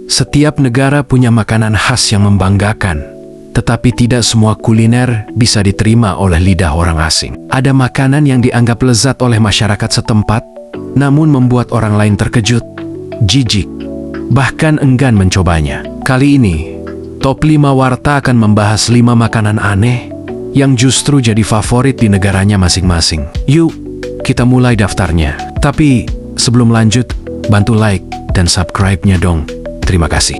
Setiap negara punya makanan khas yang membanggakan, tetapi tidak semua kuliner bisa diterima oleh lidah orang asing. Ada makanan yang dianggap lezat oleh masyarakat setempat, namun membuat orang lain terkejut, jijik, bahkan enggan mencobanya. Kali ini, Top 5 Warta akan membahas 5 makanan aneh yang justru jadi favorit di negaranya masing-masing. Yuk, kita mulai daftarnya. Tapi, sebelum lanjut, bantu like dan subscribe-nya dong. Terima kasih.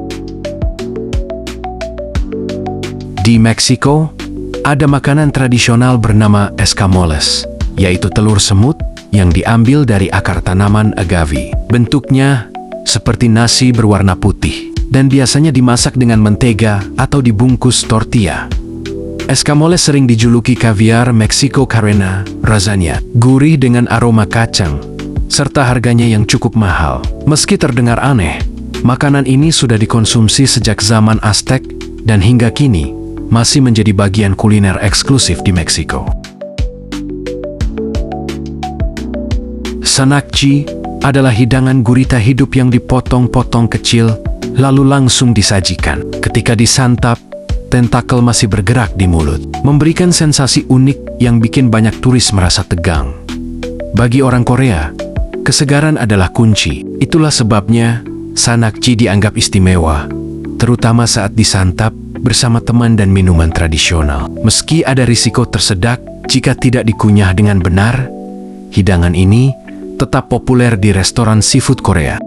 Di Meksiko, ada makanan tradisional bernama escamoles, yaitu telur semut yang diambil dari akar tanaman agave. Bentuknya seperti nasi berwarna putih, dan biasanya dimasak dengan mentega atau dibungkus tortilla. Escamoles sering dijuluki kaviar Meksiko karena rasanya gurih dengan aroma kacang, serta harganya yang cukup mahal. Meski terdengar aneh, makanan ini sudah dikonsumsi sejak zaman Aztec dan hingga kini masih menjadi bagian kuliner eksklusif di Meksiko. Sanakchi adalah hidangan gurita hidup yang dipotong-potong kecil lalu langsung disajikan. Ketika disantap, tentakel masih bergerak di mulut, memberikan sensasi unik yang bikin banyak turis merasa tegang. Bagi orang Korea, kesegaran adalah kunci. Itulah sebabnya sanakchi dianggap istimewa, terutama saat disantap bersama teman dan minuman tradisional. Meski ada risiko tersedak jika tidak dikunyah dengan benar, hidangan ini tetap populer di restoran seafood Korea.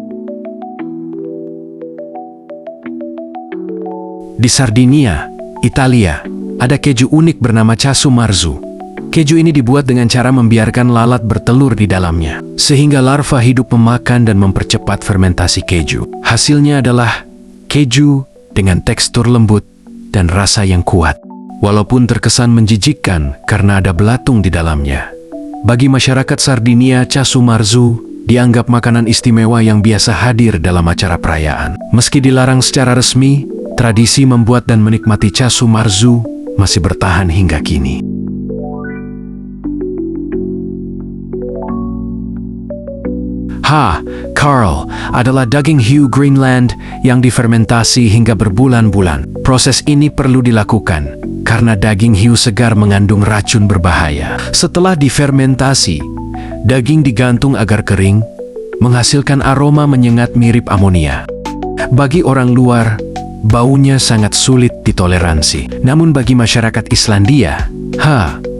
Di Sardinia, Italia, ada keju unik bernama casu marzu. Keju ini dibuat dengan cara membiarkan lalat bertelur di dalamnya, sehingga larva hidup memakan dan mempercepat fermentasi keju. Hasilnya adalah keju dengan tekstur lembut dan rasa yang kuat. Walaupun terkesan menjijikkan karena ada belatung di dalamnya, bagi masyarakat Sardinia, casu marzu dianggap makanan istimewa yang biasa hadir dalam acara perayaan. Meski dilarang secara resmi, tradisi membuat dan menikmati casu marzu masih bertahan hingga kini. Carl adalah daging hiu Greenland yang difermentasi hingga berbulan-bulan. Proses ini perlu dilakukan karena daging hiu segar mengandung racun berbahaya. Setelah difermentasi, daging digantung agar kering, menghasilkan aroma menyengat mirip amonia. Bagi orang luar, baunya sangat sulit ditoleransi. Namun bagi masyarakat Islandia,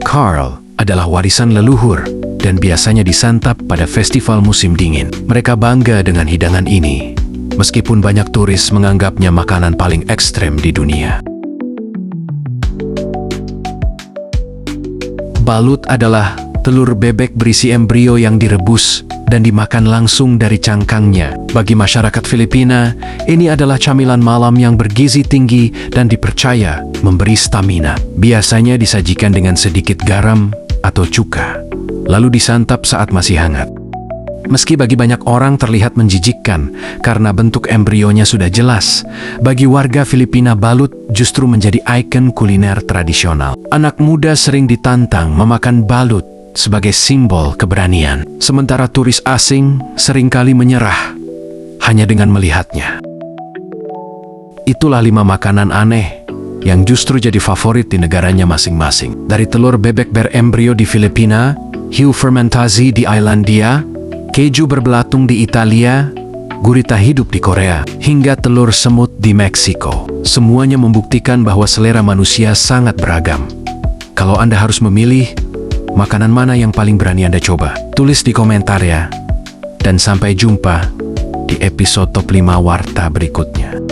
Carl adalah warisan leluhur dan biasanya disantap pada festival musim dingin. Mereka bangga dengan hidangan ini, meskipun banyak turis menganggapnya makanan paling ekstrem di dunia. Balut adalah telur bebek berisi embrio yang direbus dan dimakan langsung dari cangkangnya. Bagi masyarakat Filipina, ini adalah camilan malam yang bergizi tinggi dan dipercaya memberi stamina. Biasanya disajikan dengan sedikit garam atau cuka, lalu disantap saat masih hangat. Meski bagi banyak orang terlihat menjijikkan karena bentuk embrionya sudah jelas, bagi warga Filipina balut justru menjadi ikon kuliner tradisional. Anak muda sering ditantang memakan balut sebagai simbol keberanian, sementara turis asing seringkali menyerah hanya dengan melihatnya. Itulah 5 makanan aneh yang justru jadi favorit di negaranya masing-masing. Dari telur bebek berembrio di Filipina, hiu fermentasi di Islandia, keju berbelatung di Italia, gurita hidup di Korea, hingga telur semut di Meksiko. Semuanya membuktikan bahwa selera manusia sangat beragam. Kalau Anda harus memilih, makanan mana yang paling berani Anda coba? Tulis di komentar ya. Dan sampai jumpa di episode Top 5 Warta berikutnya.